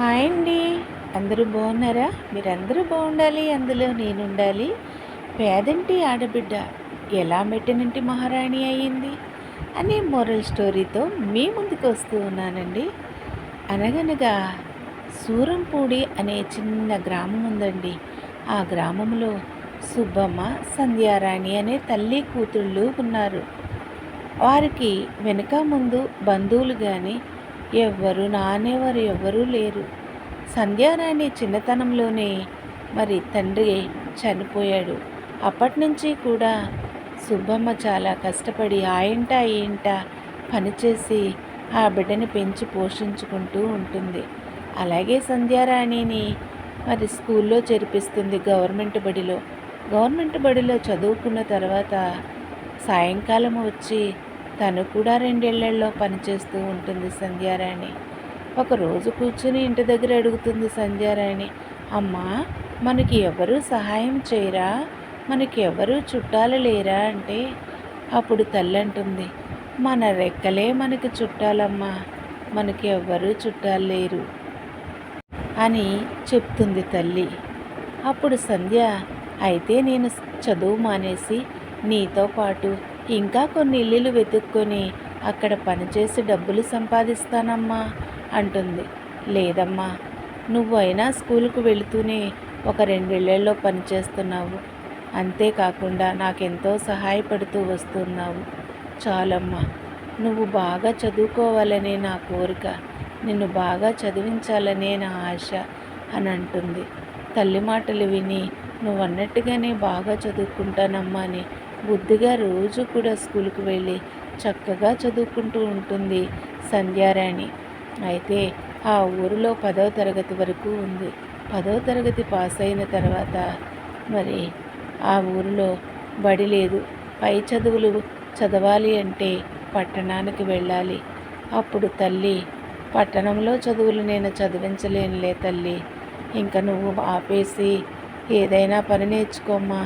Hi అండి. అందరూ బాగున్నారా? మీరందరూ బాగుండాలి, అందులో నేనుండాలి. పేదింటి ఆడబిడ్డ ఎలా మెట్టినింటి మహారాణి అయ్యింది అనే మోరల్ స్టోరీతో మీ ముందుకు వస్తూ ఉన్నానండి. అనగనగా సూరంపూడి అనే చిన్న గ్రామం ఉందండి. ఆ గ్రామంలో సుబ్బమ్మ, సంధ్యారాణి అనే తల్లి కూతుళ్ళు ఉన్నారు. వారికి వెనుక ముందు బంధువులు కానీ ఎవ్వరు నానేవారు ఎవ్వరూ లేరు. సంధ్యారాణి చిన్నతనంలోనే మరి తండ్రి చనిపోయాడు. అప్పటి నుంచి కూడా సుబ్బమ్మ చాలా కష్టపడి ఆ ఇంట ఈ ఇంట పనిచేసి ఆ బిడ్డని పెంచి పోషించుకుంటూ ఉంటుంది. అలాగే సంధ్యారాణిని మరి స్కూల్లో చేర్పిస్తుంది గవర్నమెంట్ బడిలో చదువుకున్న తర్వాత సాయంకాలం వచ్చి తను కూడా 2 ఇళ్లల్లో పనిచేస్తూ ఉంటుంది సంధ్యారాణి. ఒకరోజు కూర్చుని ఇంటి దగ్గర అడుగుతుంది సంధ్యారాణి, అమ్మా, మనకి ఎవరు సహాయం చేయరా, మనకి ఎవరు చుట్టాలు లేరా అంటే అప్పుడు తల్లి అంటుంది, మన రెక్కలే మనకి చుట్టాలమ్మా, మనకి ఎవ్వరూ చుట్టాలు లేరు అని చెప్తుంది తల్లి. అప్పుడు సంధ్య, అయితే నేను చదువు మానేసి నీతో పాటు ఇంకా కొన్ని ఇల్లులు వెతుక్కొని అక్కడ పనిచేసి డబ్బులు సంపాదిస్తానమ్మా అంటుంది. లేదమ్మా, నువ్వైనా స్కూల్కు వెళుతూనే ఒక 2 ఇళ్లల్లో పనిచేస్తున్నావు, అంతేకాకుండా నాకెంతో సహాయపడుతూ వస్తున్నావు. చాలమ్మా, నువ్వు బాగా చదువుకోవాలనే నా కోరిక, నిన్ను బాగా చదివించాలనే నా ఆశ అని అంటుంది. తల్లి మాటలు విని నువ్వన్నట్టుగానే బాగా చదువుకుంటానమ్మా అని బుద్ధిగా రోజు కూడా స్కూల్కి వెళ్ళి చక్కగా చదువుకుంటూ ఉంటుంది సంధ్యారాణి. అయితే ఆ ఊరిలో 10వ తరగతి వరకు ఉంది. 10వ తరగతి పాస్ అయిన తర్వాత మరి ఆ ఊరిలో బడి లేదు. పై చదువులు చదవాలి అంటే పట్టణానికి వెళ్ళాలి. అప్పుడు తల్లి, పట్టణంలో చదువులు నేను చదివించలేనులే తల్లి, ఇంకా నువ్వు ఆపేసి ఏదైనా పని నేర్చుకోమ్మా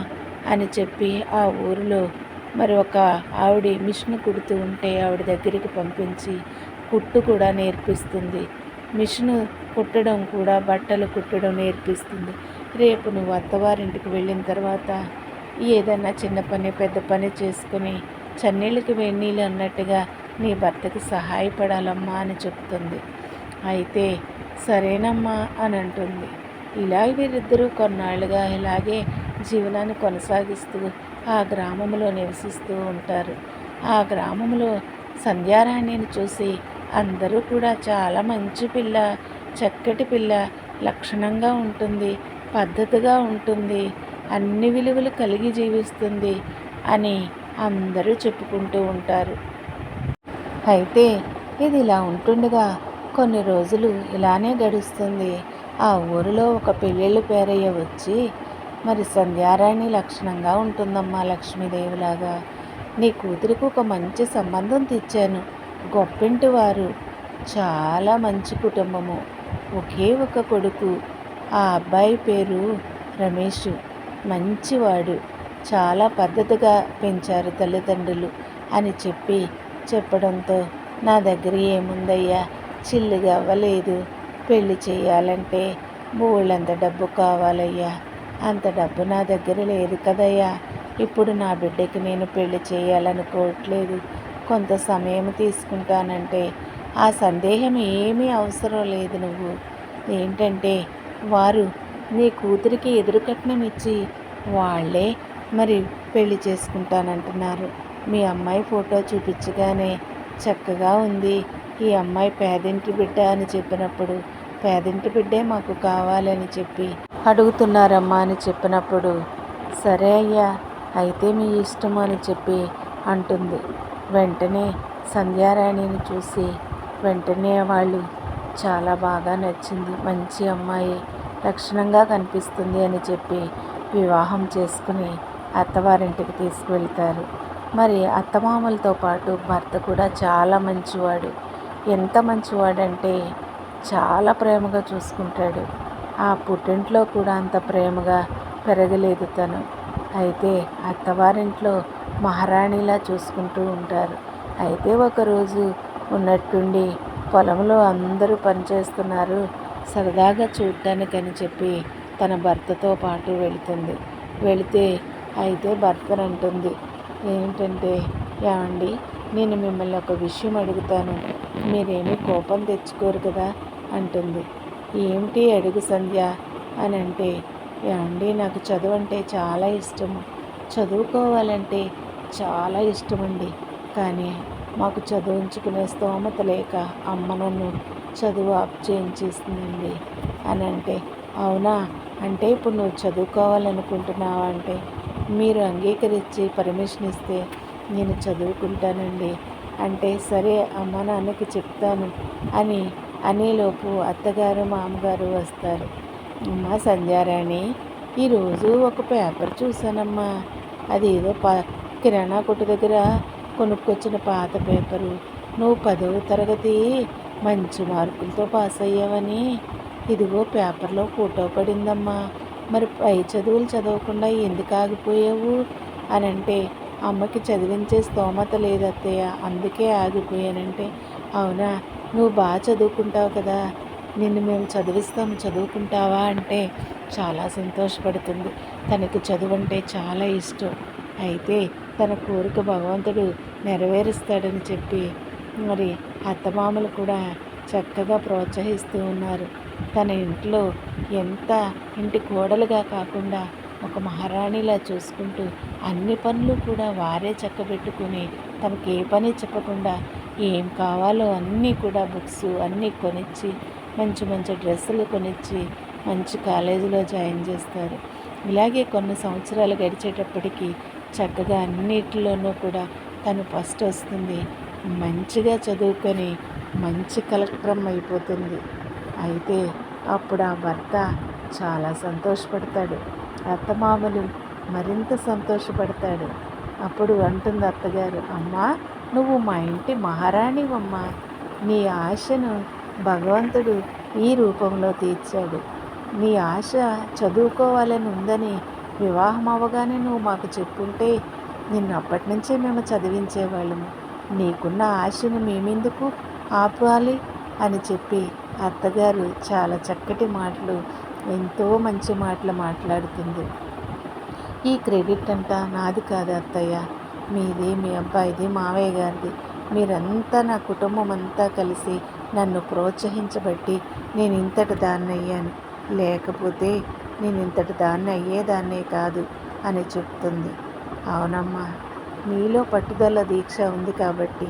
అని చెప్పి ఆ ఊరిలో మరి ఒక ఆవిడ మిషన్ కుడుతూ ఉంటే ఆవిడ దగ్గరికి పంపించి కుట్టు కూడా నేర్పిస్తుంది. మిషను కుట్టడం కూడా, బట్టలు కుట్టడం నేర్పిస్తుంది. రేపు నువ్వు అత్తవారింటికి వెళ్ళిన తర్వాత ఏదైనా చిన్న పని పెద్ద పని చేసుకుని చన్నీళ్ళకి వెన్నీళ్ళు అన్నట్టుగా నీ భర్తకి సహాయపడాలమ్మా అని చెప్తుంది. అయితే సరేనమ్మా అని అంటుంది. ఇలా వీరిద్దరూ కొన్నాళ్ళుగా ఇలాగే జీవనాన్ని కొనసాగిస్తూ ఆ గ్రామంలో నివసిస్తూ ఉంటారు. ఆ గ్రామంలో సంధ్యారాణిని చూసి అందరూ కూడా చాలా మంచి పిల్ల, చక్కటి పిల్ల, లక్షణంగా ఉంటుంది, పద్ధతిగా ఉంటుంది, అన్ని విలువలు కలిగి జీవిస్తుంది అని అందరూ చెప్పుకుంటూ ఉంటారు. అయితే ఇది ఇలా ఉంటుండగా కొన్ని రోజులు ఇలానే గడుస్తుంది. ఆ ఊరిలో ఒక పెళ్ళిళ్ళు పేరయ్య వచ్చి, మరి సంధ్యారాణి లక్షణంగా ఉంటుందమ్మా, లక్ష్మీదేవిలాగా, నీ కూతురికి ఒక మంచి సంబంధం తెచ్చాను, గొప్పింటి వారు, చాలా మంచి కుటుంబము, ఒకే ఒక కొడుకు, ఆ అబ్బాయి పేరు రమేష్, మంచివాడు, చాలా పద్ధతిగా పెంచారు తల్లిదండ్రులు అని చెప్పడంతో నా దగ్గర ఏముందయ్యా, చిల్లుగా అవ్వలేదు, పెళ్లి చేయాలంటే బోళ్ళంత డబ్బు కావాలయ్యా, అంత డబ్బు నా దగ్గర లేదు కదయ్యా, ఇప్పుడు నా బిడ్డకి నేను పెళ్లి చేయాలనుకోవట్లేదు, కొంత సమయం తీసుకుంటానంటే ఆ సందేహం ఏమీ అవసరం లేదు. నువ్వు ఏంటంటే వారు నీ కూతురికి ఎదురు కట్నం ఇచ్చి వాళ్ళే మరి పెళ్లి చేసుకుంటానంటున్నారు. మీ అమ్మాయి ఫోటో చూపించగానే చక్కగా ఉంది, ఈ అమ్మాయి పేదింటి బిడ్డ అని చెప్పినప్పుడు పేదింటి బిడ్డే మాకు కావాలని చెప్పి అడుగుతున్నారమ్మా అని చెప్పినప్పుడు సరే అయ్యా, అయితే మీ ఇష్టం అని చెప్పి అంటుంది. వెంటనే సంధ్యారాణిని చూసి వెంటనే వాళ్ళు చాలా బాగా నచ్చింది, మంచి అమ్మాయి, లక్షణంగా కనిపిస్తుంది అని చెప్పి వివాహం చేసుకుని అత్తవారింటికి తీసుకువెళ్తారు. మరి అత్తమామలతో పాటు భర్త కూడా చాలా మంచివాడు. ఎంత మంచివాడంటే చాలా ప్రేమగా చూసుకుంటాడు. ఆ పుట్టింట్లో కూడా అంత ప్రేమగా పెరగలేదు తను. అయితే అత్తవారింట్లో మహారాణిలా చూసుకుంటూ ఉంటారు. అయితే ఒకరోజు ఉన్నట్టుండి పొలంలో అందరూ పనిచేస్తున్నారు. సరదాగా చూడటానికని చెప్పి తన భర్తతో పాటు వెళుతుంది. వెళితే అయితే భర్తను అంటుంది, ఏంటంటే, ఏమండి, నేను మిమ్మల్ని ఒక విషయం అడుగుతాను, మీరేమీ కోపం తెచ్చుకోరు కదా అంటుంది. ఏమిటి అడుగు సంధ్య అని అంటే, ఏమండి, నాకు చదువు అంటే చాలా ఇష్టము, చదువుకోవాలంటే చాలా ఇష్టమండి. కానీ మాకు చదివించుకునే స్తోమత లేక అమ్మ నన్ను చదువు ఆప్ చేయించేస్తుందండి అని అంటే, అవునా, అంటే ఇప్పుడు నువ్వు చదువుకోవాలనుకుంటున్నావా అంటే, మీరు అంగీకరించి పర్మిషన్ ఇస్తే నేను చదువుకుంటానండి అంటే, సరే అమ్మ నాన్నకి చెప్తాను అని అనేలోపు అత్తగారు మామగారు వస్తారు. అమ్మ సంధ్యారాణి, ఈరోజు ఒక పేపర్ చూశానమ్మా, అది ఏదో కిరాణా కొట్టు దగ్గర కొనుక్కొచ్చిన పాత పేపరు. నువ్వు 10వ తరగతి మంచి మార్కులతో పాస్ అయ్యావని ఇదిగో పేపర్లో ఫోటో పడిందమ్మా, మరి పై చదువులు చదవకుండా ఎందుకు ఆగిపోయావు అని అంటే, అమ్మకి చదివించే స్తోమత లేదు అత్తయ్య, అందుకే ఆగిపోయానంటే, అవునా, నువ్వు బాగా చదువుకుంటావు కదా, నిన్ను మేము చదివిస్తాము, చదువుకుంటావా అంటే చాలా సంతోషపడుతుంది. తనకు చదువు అంటే చాలా ఇష్టం. అయితే తన కోరిక భగవంతుడు నెరవేరుస్తాడని చెప్పి మరి అత్తమామలు కూడా చక్కగా ప్రోత్సహిస్తూ ఉన్నారు. తన ఇంట్లో ఎంత ఇంటి కోడలుగా కాకుండా ఒక మహారాణిలా చూసుకుంటూ అన్ని పనులు కూడా వారే చక్కబెట్టుకుని తనకి ఏ పని చెప్పకుండా ఏం కావాలో అన్నీ కూడా బుక్స్ అన్నీ కొనిచ్చి మంచి మంచి డ్రెస్సులు కొనిచ్చి మంచి కాలేజీలో జాయిన్ చేస్తారు. ఇలాగే కొన్ని సంవత్సరాలు గడిచేటప్పటికీ చక్కగా అన్నిటిలోనూ కూడా తను ఫస్ట్ వస్తుంది. మంచిగా చదువుకొని మంచి కలెక్టర్ అయిపోతుంది. అయితే అప్పుడు ఆ భర్త చాలా సంతోషపడతాడు. అత్తమామలు మరింత సంతోషపడతాడు. అప్పుడు అంటుంది అత్తగారు, అమ్మా, నువ్వు మా ఇంటి మహారాణివమ్మా, నీ ఆశను భగవంతుడు ఈ రూపంలో తీర్చాడు. నీ ఆశ చదువుకోవాలని ఉందని వివాహం అవ్వగానే నువ్వు మాకు చెప్పుంటే నిన్ను అప్పటి నుంచే మేము చదివించేవాళ్ళము. నీకున్న ఆశను మేమెందుకు ఆపాలి అని చెప్పి అత్తగారు చాలా చక్కటి మాటలు, ఎంతో మంచి మాటలు మాట్లాడుతుంది. ఈ క్రెడిట్ అంతా నాది కాదు అత్తయ్య, మీది, మీ అబ్బాయిది, మావయ్య గారిది. మీరంతా నా కుటుంబం అంతా కలిసి నన్ను ప్రోత్సహించబట్టి నేను ఇంతటి దాన్ని అయ్యాను, లేకపోతే నేను ఇంతటి దాన్ని అయ్యేదాన్నే కాదు అని చెప్తుంది. అవునమ్మా, నీలో పట్టుదల దీక్ష ఉంది కాబట్టి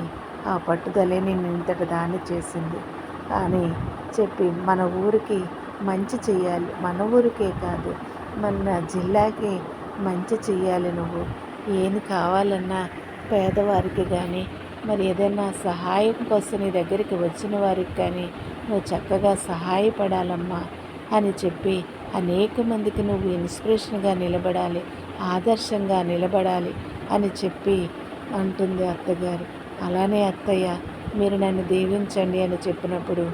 ఆ పట్టుదలే నేను ఇంతటి దాన్ని చేసింది అని చెప్పి మన ఊరికి మంచి చెయ్యాలి, మన ఊరికే కాదు మన జిల్లాకి మంచి చెయ్యాలి. నువ్వు ఏది కావాలన్నా పేదవారికి కానీ మరి ఏదైనా సహాయం కోసం నీ దగ్గరికి వచ్చిన వారికి కానీ నువ్వు చక్కగా సహాయపడాలమ్మా అని చెప్పి అనేక మందికి నువ్వు ఇన్స్పిరేషన్గా నిలబడాలి, ఆదర్శంగా నిలబడాలి అని చెప్పి అంటుంది అత్తగారు. అలానే అత్తయ్య, మీరు నన్ను దీవించండి అని చెప్పినప్పుడు,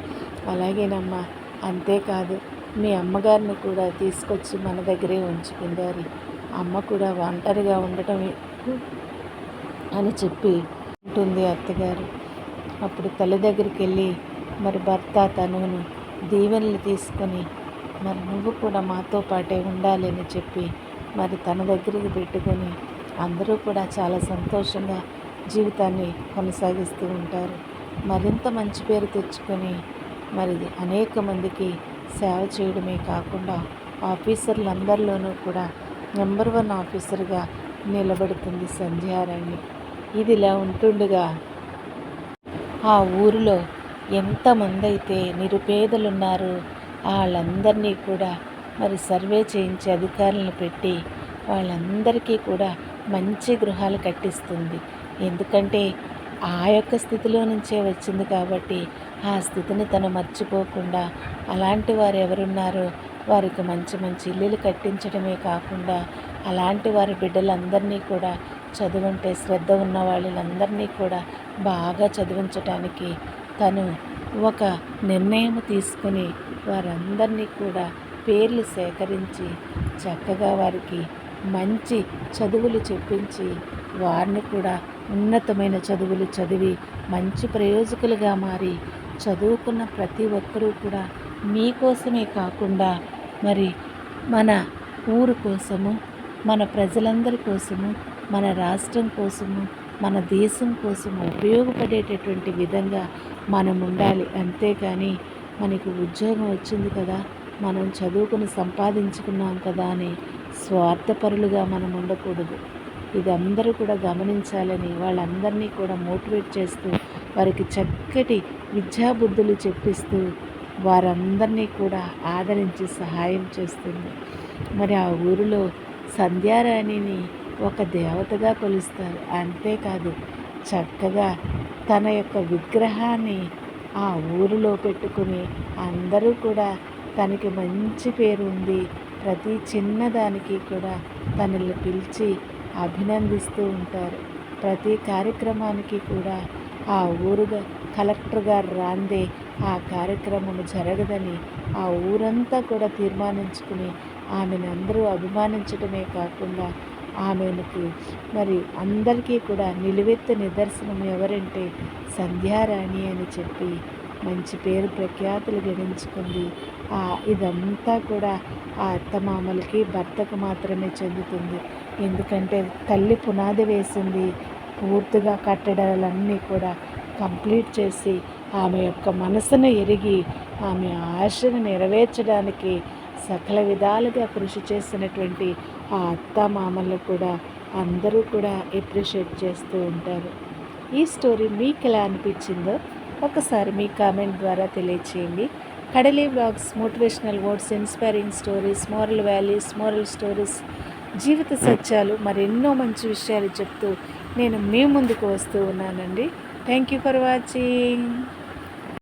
అలాగేనమ్మా, అంతేకాదు మీ అమ్మగారిని కూడా తీసుకొచ్చి మన దగ్గరే ఉంచుకుందారి, అమ్మ కూడా ఒంటరిగా ఉండటం అని చెప్పి ఉంటుంది అత్తగారు. అప్పుడు తల్లి దగ్గరికి వెళ్ళి మరి భర్త తనును దీవెనలు తీసుకొని మరి నువ్వు కూడా మాతో పాటే ఉండాలి అని చెప్పి మరి తన దగ్గరికి పెట్టుకొని అందరూ కూడా చాలా సంతోషంగా జీవితాన్ని కొనసాగిస్తూ ఉంటారు. మరింత మంచి పేరు తెచ్చుకొని మరి అనేక మందికి సేవ చేయడమే కాకుండా ఆఫీసర్లందరిలోనూ కూడా నెంబర్ 1 ఆఫీసర్గా నిలబడుతుంది సంధ్యారాణి. ఇదిలా ఉంటుండగా ఆ ఊరిలో ఎంతమంది అయితే నిరుపేదలున్నారో వాళ్ళందరినీ కూడా మరి సర్వే చేయించే అధికారులను పెట్టి వాళ్ళందరికీ కూడా మంచి గృహాలు కట్టిస్తుంది. ఎందుకంటే ఆ యొక్క స్థితిలో నుంచే వచ్చింది కాబట్టి ఆ స్థితిని తను మర్చిపోకుండా అలాంటి వారు ఎవరున్నారో వారికి మంచి మంచి ఇల్లులు కట్టించడమే కాకుండా అలాంటి వారి బిడ్డలందరినీ కూడా చదువంటే శ్రద్ధ ఉన్న వాళ్ళందరినీ కూడా బాగా చదివించటానికి తను ఒక నిర్ణయం తీసుకుని వారందరినీ కూడా పేర్లు సేకరించి చక్కగా వారికి మంచి చదువులు చెప్పించి వారిని కూడా ఉన్నతమైన చదువులు చదివి మంచి ప్రయోజకులుగా మారి చదువుకున్న ప్రతి ఒక్కరూ కూడా మీకోసమే కాకుండా మరి మన ఊరు కోసము, మన ప్రజలందరి కోసము, మన రాష్ట్రం కోసము, మన దేశం కోసము ఉపయోగపడేటటువంటి విధంగా మనం ఉండాలి. అంతేకాని మనకు ఉద్యోగం వచ్చింది కదా, మనం చదువుకుని సంపాదించుకున్నాం కదా అని స్వార్థపరులుగా మనం ఉండకూడదు. ఇది అందరూ కూడా గమనించాలని వాళ్ళందరినీ కూడా మోటివేట్ చేస్తూ వారికి చక్కటి విద్యాబుద్ధులు చెప్పిస్తూ వారందరినీ కూడా ఆదరించి సహాయం చేస్తుంది. మరి ఆ ఊరిలో సంధ్యారాణిని ఒక దేవతగా కొలుస్తారు. అంతేకాదు చక్కగా తన యొక్క విగ్రహాన్ని ఆ ఊరిలో పెట్టుకుని అందరూ కూడా తనకి మంచి పేరు ఉంది. ప్రతి చిన్నదానికి కూడా తనని పిలిచి అభినందిస్తూ ఉంటారు. ప్రతి కార్యక్రమానికి కూడా ఆ ఊరుగా కలెక్టర్ గారు రాందే ఆ కార్యక్రమం జరగదని ఆ ఊరంతా కూడా తీర్మానించుకుని ఆమెను అందరూ అభిమానించడమే కాకుండా ఆమెకు మరి అందరికీ కూడా నిలువెత్తు నిదర్శనం ఎవరంటే సంధ్యారాణి అని చెప్పి మంచి పేరు ప్రఖ్యాతులు గడించుకుంది. ఇదంతా కూడా ఆ అత్తమామలకి భర్తకు మాత్రమే చెందుతుంది. ఎందుకంటే తల్లి పునాది వేసింది, పూర్తిగా కట్టడాలన్నీ కూడా కంప్లీట్ చేసి ఆమె యొక్క మనసును ఎరిగి ఆమె ఆశను నెరవేర్చడానికి సకల విధాలుగా కృషి చేసినటువంటి ఆ అత్తమామలు కూడా అందరూ కూడా ఎప్రిషియేట్ చేస్తూ ఉంటారు. ఈ స్టోరీ మీకు ఎలా అనిపించిందో ఒకసారి మీ కామెంట్ ద్వారా తెలియచేయండి. Kadali vlogs, motivational words, inspiring stories, moral values, moral stories, జీవిత సత్యాలు మరెన్నో మంచి విషయాలు చెప్తూ నేను మీ ముందుకు వస్తూ ఉన్నానండి. Thank you for watching.